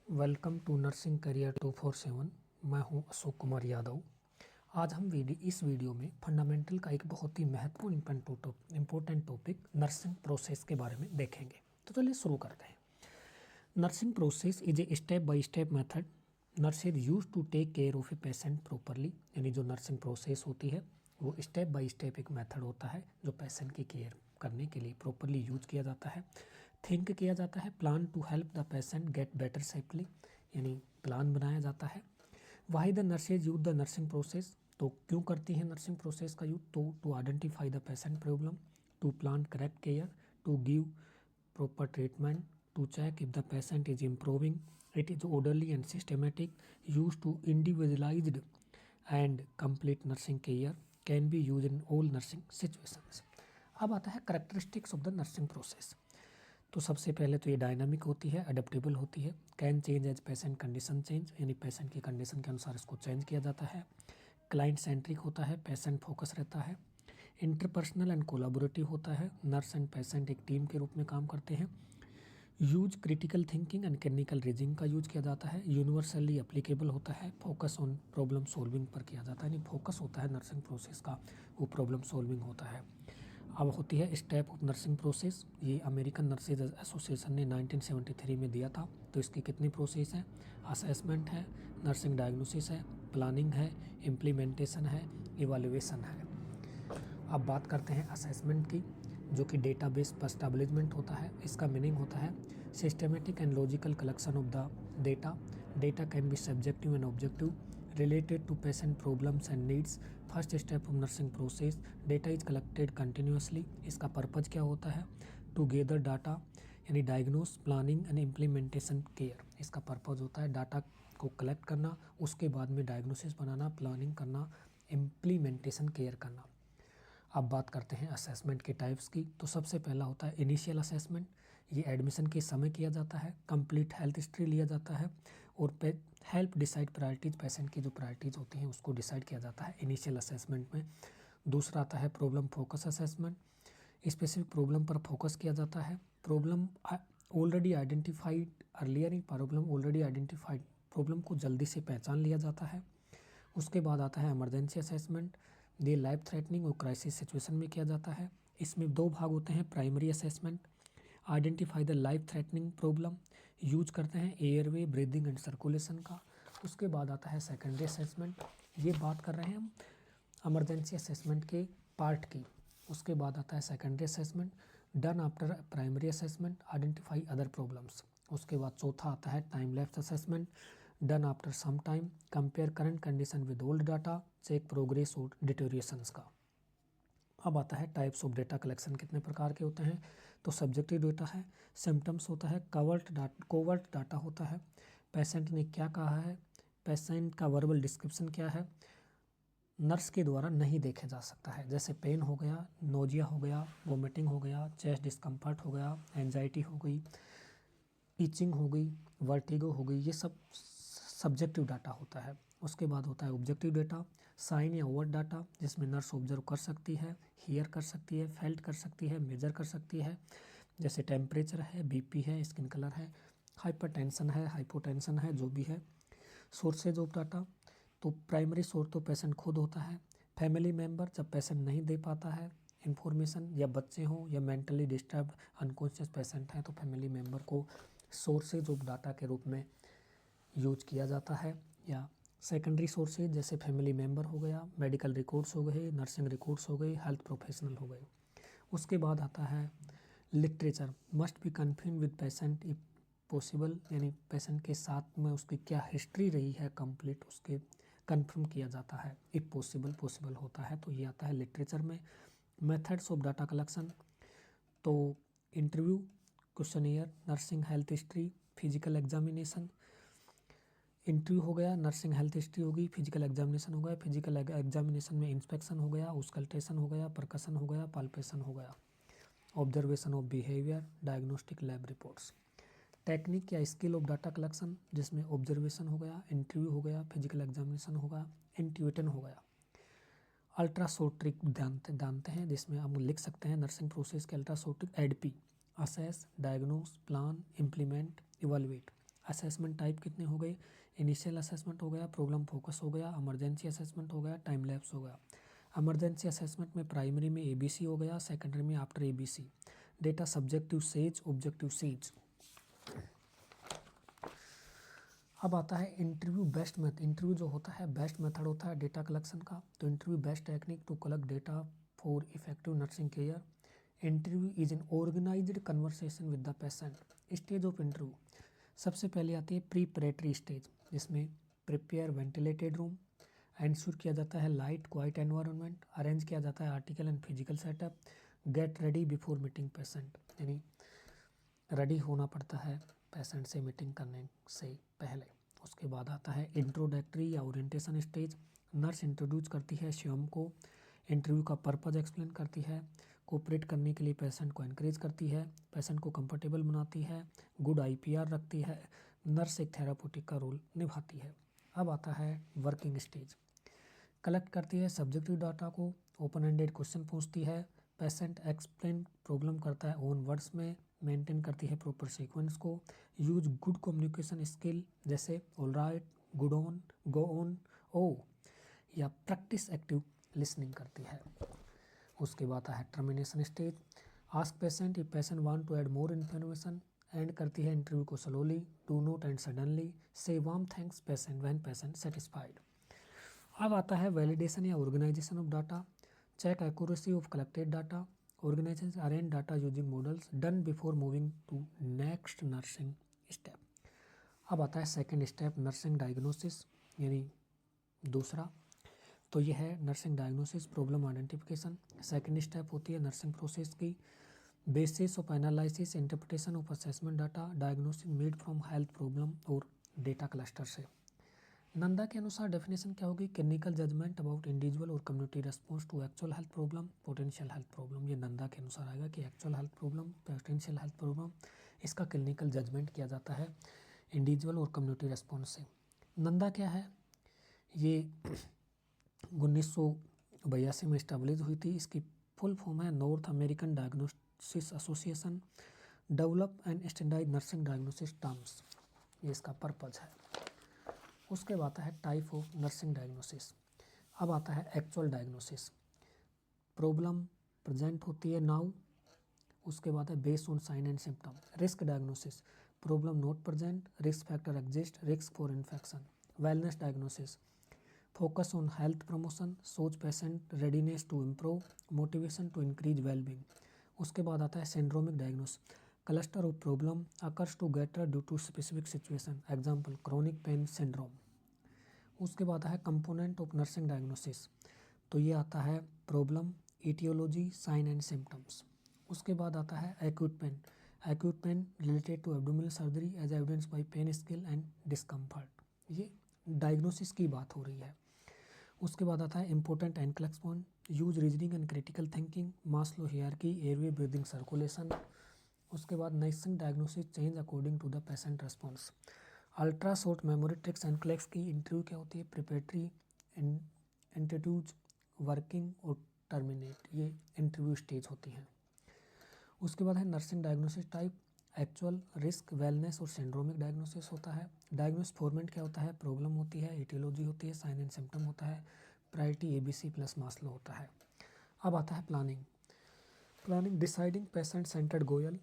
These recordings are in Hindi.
Welcome to nursing career 247। मैं हूं अशोक कुमार यादव। आज हम इस वीडियो में फंडामेंटल का एक बहुत ही महत्वपूर्ण इम्पोर्टेंट टॉपिक नर्सिंग प्रोसेस के बारे में देखेंगे। तो चलिए शुरू करते हैं। Nursing process is a step by step method nurses use to take care of a patient properly. यानी जो नर्सिंग प्रोसेस होती है वो स्टेप बाय स्टेप एक मेथड होता है जो पेशेंट की केयर करने के लिए प्रॉपरली यूज किया जाता है, थिंक किया जाता है। Plan to help the patient get better safely, यानी प्लान बनाया जाता है। Why the nurses use the nursing process, तो क्यों करती है नर्सिंग प्रोसेस का यूज? तो to identify the patient problem, to plan correct care, to give proper treatment, to check if the patient is improving. It is orderly and systematic, used to individualized and complete nursing care, can be used in all nursing situations. अब आता है characteristics of the nursing process. तो सबसे पहले तो ये डायनामिक होती है, अडेप्टेबल होती है, can change as patient condition change, यानी पेशेंट की कंडीशन के अनुसार इसको चेंज किया जाता है। क्लाइंट सेंट्रिक होता है, पेशेंट फोकस रहता है। इंटरपर्सनल एंड कोलाबोरेटिव होता है, नर्स एंड पेशेंट एक टीम के रूप में काम करते हैं। Use critical thinking and clinical reasoning का यूज किया जाता है। यूनिवर्सली एप्लीकेबल होता है, फोकस ऑन प्रॉब्लम सॉल्विंग पर किया जाता है, यानी फोकस होता है नर्सिंग प्रोसेस का, वो प्रॉब्लम सॉल्विंग होता है। अब होती है स्टेप ऑफ नर्सिंग प्रोसेस। ये अमेरिकन नर्सेज एसोसिएशन ने 1973 में दिया था। तो इसकी कितनी प्रोसेस है? असेसमेंट है, नर्सिंग डायग्नोसिस है, प्लानिंग है, इम्प्लीमेंटेशन है, इवैल्यूएशन है। अब बात करते हैं असेसमेंट की, जो कि डेटाबेस पर एस्टैब्लिशमेंट होता है। इसका मीनिंग होता है systematic and logical collection of the data. Data can be subjective and objective related to patient problems and needs. First step of nursing process, data is collected continuously. इसका पर्पज क्या होता है? टू गेदर डाटा, यानी diagnose, planning and implementation care. इसका पर्पज होता है डाटा को कलेक्ट करना, उसके बाद में डायग्नोसिस बनाना, प्लानिंग करना, इम्प्लीमेंटेशन केयर करना। अब बात करते हैं असेसमेंट के टाइप्स की। तो सबसे पहला होता है इनिशियल असेसमेंट। ये एडमिशन के समय किया जाता है। कंप्लीट हेल्थ हिस्ट्री लिया जाता है और हेल्प डिसाइड प्रायोरिटीज, पेशेंट की जो प्रायोरिटीज होती हैं उसको डिसाइड किया जाता है इनिशियल असेसमेंट में। दूसरा आता है problem focus assessment. Specific problem पर फोकस किया जाता है। Problem already identified earlier, problem already identified, problem को जल्दी से पहचान लिया जाता है। उसके बाद आता है इमरजेंसी असेसमेंट। ये लाइफ थ्रेटनिंग और क्राइसिस सिचुएशन में किया जाता है। इसमें दो भाग होते हैं। Primary assessment, identify the life threatening problem, use करते हैं एयरवे, ब्रीदिंग एंड सर्कुलेशन का। उसके बाद आता है सेकेंडरी असेसमेंट। ये बात कर रहे हैं हम इमरजेंसी असेसमेंट के पार्ट की। उसके बाद आता है secondary assessment, done after primary assessment, identify other problems. उसके बाद चौथा आता है time lapse assessment, done after some time, compare current condition with old data, check progress और डिटोरिएशंस का। अब आता है टाइप्स ऑफ डेटा कलेक्शन कितने प्रकार के होते हैं। तो सब्जेक्टिव डेटा है, सिम्टम्स होता है, कोवर्ट डाटा होता है, पेशेंट ने क्या कहा है, पेशेंट का वर्बल डिस्क्रिप्शन क्या है, नर्स के द्वारा नहीं देखा जा सकता है, जैसे पेन हो गया, नोजिया हो गया, वोमिटिंग हो गया, चेस्ट डिस्कम्फर्ट हो गया, एंजाइटी हो गई, इचिंग हो गई, वर्टिगो हो गई। ये सब सब्जेक्टिव डाटा होता है। उसके बाद होता है ऑब्जेक्टिव डाटा, साइन या वर्ड डाटा, जिसमें नर्स ऑब्जर्व कर सकती है, हियर कर सकती है, फेल्ट कर सकती है, मेजर कर सकती है, जैसे टेम्परेचर है, बीपी है, स्किन कलर है, हाइपरटेंशन है, हाइपोटेंशन है, जो भी है। सोर्सेज ऑफ डाटा, तो प्राइमरी सोर्स तो पेशेंट खुद होता है। फैमिली मेम्बर, जब पेशेंट नहीं दे पाता है इन्फॉर्मेशन, या बच्चे हों या मेंटली डिस्टर्ब अनकॉन्शियस पेशेंट हैं, तो फैमिली मेम्बर को सोर्सेज ऑफ डाटा के रूप में यूज किया जाता है। या सेकेंडरी सोर्सेज, जैसे फैमिली मेम्बर हो गया, मेडिकल रिकॉर्ड्स हो गए, नर्सिंग रिकॉर्ड्स हो गए, हेल्थ प्रोफेशनल हो गए। उसके बाद आता है literature, must be confirm with patient if possible, यानी पेशेंट के साथ में उसकी क्या हिस्ट्री रही है कंप्लीट, उसके कंफर्म किया जाता है। इफ पॉसिबल होता है तो ये आता है लिटरेचर में। मेथड्स ऑफ डाटा कलेक्शन, तो interview, questionnaire, nursing health history, physical examination. Interview हो गया, नर्सिंग हेल्थ हिस्ट्री होगी, फिजिकल एग्जामिनेशन हो गया, फिजिकल एग्जामिनेशन में इंस्पेक्शन हो गया, ऑस्कल्टेशन हो गया, परकशन हो गया, पाल्पेशन हो गया। Observation of behaviour, diagnostic lab reports. Technique या स्किल ऑफ डाटा कलेक्शन, जिसमें ऑब्जर्वेशन हो गया, इंटरव्यू हो गया, फिजिकल एग्जामिनेशन होगा, इंट्यूटन हो गया। अल्ट्रासोट्रिक जानते हैं, जिसमें हम लिख सकते हैं नर्सिंग प्रोसेस के ultra short trick ADPIE, assess, diagnose, plan, implement, evaluate. Assessment type कितने हो गए, इनिशियल असेसमेंट हो गया, प्रॉब्लम फोकस हो गया, इमरजेंसी असेसमेंट हो गया, टाइम लैप्स हो गया। इमरजेंसी असेसमेंट में प्राइमरी में ABC हो गया, सेकेंडरी में after ABC। Data subjective says, objective says. अब आता है इंटरव्यू बेस्ट मेथड। इंटरव्यू जो होता है बेस्ट मेथड होता है डेटा कलेक्शन का। तो interview best technique to collect data for effective nursing care. Interview is an organised conversation with the patient. Stage of interview, सबसे पहले आती है प्रीपरेटरी स्टेज, जिसमें प्रिपेयर वेंटिलेटेड रूम, इंश्योर किया जाता है लाइट क्वाइट एनवायरनमेंट, अरेंज किया जाता है article and physical setup, get ready before meeting patient, यानी रेडी होना पड़ता है पेशेंट से मीटिंग करने से पहले। उसके बाद आता है इंट्रोडक्टरी या ओरिएंटेशन स्टेज। नर्स इंट्रोड्यूस करती है स्वयं को, इंटरव्यू का पर्पज एक्सप्लेन करती है, कोऑपरेट करने के लिए पेशेंट को एनकरेज करती है, पेशेंट को कंफर्टेबल बनाती है, गुड IPR रखती है। नर्स एक थेराप्यूटिक का रोल निभाती है। अब आता है वर्किंग स्टेज। कलेक्ट करती है सब्जेक्टिव डाटा को, ओपन एंडेड क्वेश्चन पूछती है, पेशेंट एक्सप्लेन प्रॉब्लम करता है ओन वर्ड्स में, मेंटेन करती है प्रॉपर सीक्वेंस को, यूज गुड कम्युनिकेशन स्किल जैसे all right, good on, go on, oh, या प्रैक्टिस एक्टिव लिसनिंग करती है। उसके बाद है termination stage. Ask patient if patient want to add more information. End करती है इंटरव्यू को slowly, do not end suddenly, say warm thanks patient when patient satisfied. अब आता है वैलिडेशन या organization of data. Check accuracy of collected data, organisation arrange data using models, done before moving to next nursing step. अब आता है सेकंड स्टेप नर्सिंग डायग्नोसिस, यानी दूसरा। तो यह है nursing diagnosis, problem identification. Second step होती है नर्सिंग प्रोसेस की, basis of analysis, interpretation of assessment data, diagnosis made from health problem और डेटा क्लस्टर से। नंदा के अनुसार डेफिनेशन क्या होगी, क्लिनिकल जजमेंट अबाउट इंडिविजुअल और community response to actual health problem, potential health problem. ये नंदा के अनुसार आएगा कि actual health problem, potential health problem, इसका क्लिनिकल जजमेंट किया जाता है इंडिविजुअल और कम्युनिटी रेस्पॉन्स से। नंदा क्या है, ये 1982 में इस्टेब्लिश हुई थी। इसकी फुल फॉर्म है North American diagnosis association, develop and standardise nursing diagnosis terms. ये इसका पर्पज है। उसके बाद आता है टाइप ऑफ नर्सिंग डायग्नोसिस। अब आता है एक्चुअल डायग्नोसिस। प्रॉब्लम प्रेजेंट होती है नाउ, उसके बाद है based on sign and symptom. Risk diagnosis, problem not present, risk factor exist, risk for infection. Wellness diagnosis, focus on health promotion, such patient readiness to improve, motivation to increase wellbeing. उसके बाद आता है syndromic diagnosis, cluster of problem occurs together due to specific situation, example chronic pain syndrome. उसके बाद है कंपोनेंट ऑफ नर्सिंग डायग्नोसिस। तो ये आता है problem, etiology, sign and symptoms. उसके बाद आता है acute pain. Acute pain related to abdominal surgery as evidence by pain scale and discomfort. ये डायग्नोसिस की बात हो रही है। उसके बाद आता है important NCLEX point, use reasoning and critical thinking, Maslow hierarchy, airway breathing circulation. उसके बाद nursing diagnosis change according to the patient response. Ultra short memory tricks and NCLEX की इंटरव्यू क्या होती है, प्रिपेटरी, इंट्रोड्यूस, वर्किंग और टर्मिनेट, ये इंटरव्यू स्टेज होती हैं। उसके बाद है nursing diagnosis type, actual, risk, wellness और सिंड्रोमिक डायग्नोसिस होता है। डायग्नोसिस फॉर्मेट क्या होता है, प्रॉब्लम होती है, एटियोलॉजी होती है, साइन एंड सिम्टम होता है, प्रायोरिटी ABC प्लस मास्लो होता है। अब आता है planning. Planning deciding patient centered goal,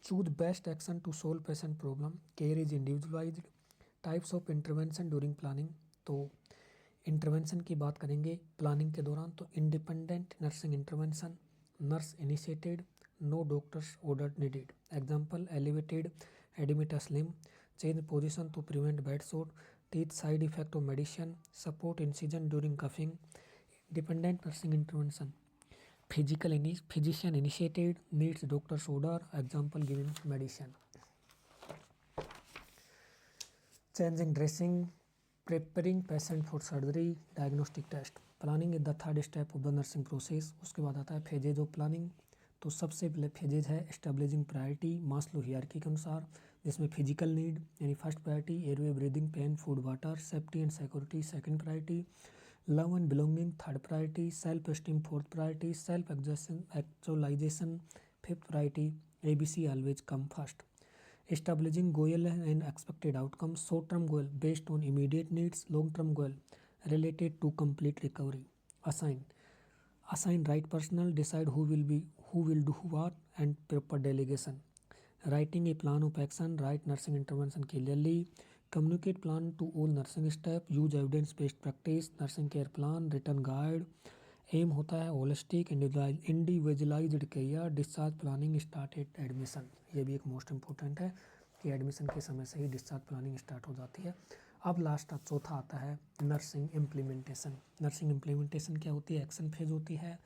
choose best action to solve patient problem, care is individualized. Types of intervention during planning. तो इंटरवेंशन की बात करेंगे प्लानिंग के दौरान, तो independent nursing intervention, nurse initiated, no doctor's order needed. Example elevated edematous limb, change position to prevent bed sore, teach side effect of medicine, support incision during coughing. Dependent nursing intervention, physician initiated, needs doctor's order, example given medicine. Changing dressing, preparing patient for surgery, diagnostic test। Planning is the third step of the nursing process. उसके बाद आता है फेजेज ऑफ प्लानिंग। तो सबसे पहले फेजेज है एस्टेब्लिशिंग प्रायोरिटी मास्लो हियरार्की के अनुसार, जिसमें फिजिकल नीड यानी first priority, airway breathing, pain, food, water, safety and security second priority, love and belonging third priority, self esteem fourth priority, self actualisation fifth priority, ABC always come first. establishing goal and expected outcomes, short term goal based on immediate needs, long term goal related to complete recovery. Assign right personnel, decide who will do what, and proper delegation. Writing a plan of action, write nursing intervention clearly, communicate plan to all nursing staff, use evidence based practice, nursing care plan, written guide. Aim होता है holistic individualised care, discharge planning start at admission. ये भी एक मोस्ट इंपॉर्टेंट है कि एडमिशन के समय से ही डिस्चार्ज प्लानिंग स्टार्ट हो जाती है। अब लास्ट चौथा आता है नर्सिंग इम्प्लीमेंटेशन। नर्सिंग इम्प्लीमेंटेशन क्या होती है? एक्शन फेज होती है।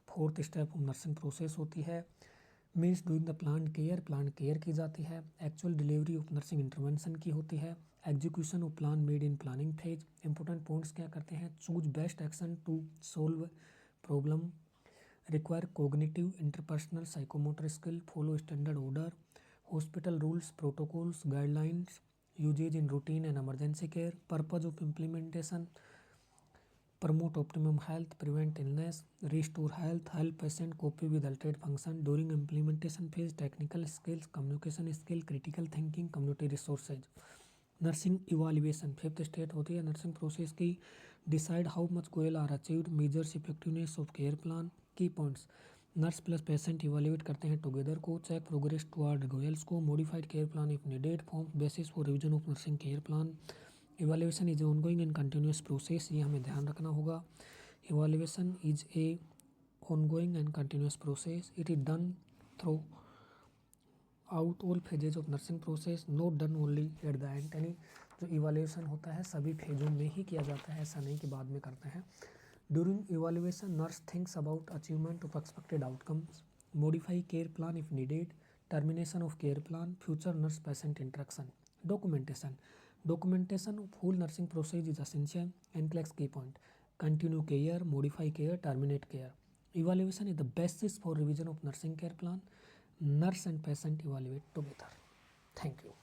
Fourth step of nursing process होती है। Means doing the plan care की जाती है। Actual delivery of nursing intervention की होती है। Execution of plan made in planning phase. Important points क्या करते हैं? Choose best action to solve problem, require cognitive interpersonal psychomotor skill, follow standard order, hospital rules protocols guidelines, usages in routine and emergency care, purpose of implementation, promote optimum health, prevent illness, restore health, help patient cope with altered function during implementation phase, technical skills, communication skill, critical thinking, community resources. Nursing evaluation fifth state होती है नर्सिंग प्रोसेस की। Decide how much goal are achieved, measures effectiveness of care plan. Key points: nurse plus patient evaluate करते हैं टुगेदर को, चेक प्रोग्रेस टुवर्ड गोयल्स को, modified care plan if needed, form basis for revision of nursing care plan. Evaluation is ongoing and continuous process, ये हमें ध्यान रखना होगा। Evaluation is a ongoing and continuous process, it is done through out all phases of nursing process, not done only at the end. यानी जो इवाल्यूएशन होता है सभी फेजों में ही किया जाता है, ऐसा नहीं कि बाद में करते हैं। During evaluation nurse thinks about achievement of expected outcomes, modify care plan if needed, termination of care plan, future nurse patient interaction. Documentation of whole nursing process is essential and collects key point. Continue care, modify care, terminate care. Evaluation is the basis for revision of nursing care plan. Nurse and patient evaluate together. Thank you.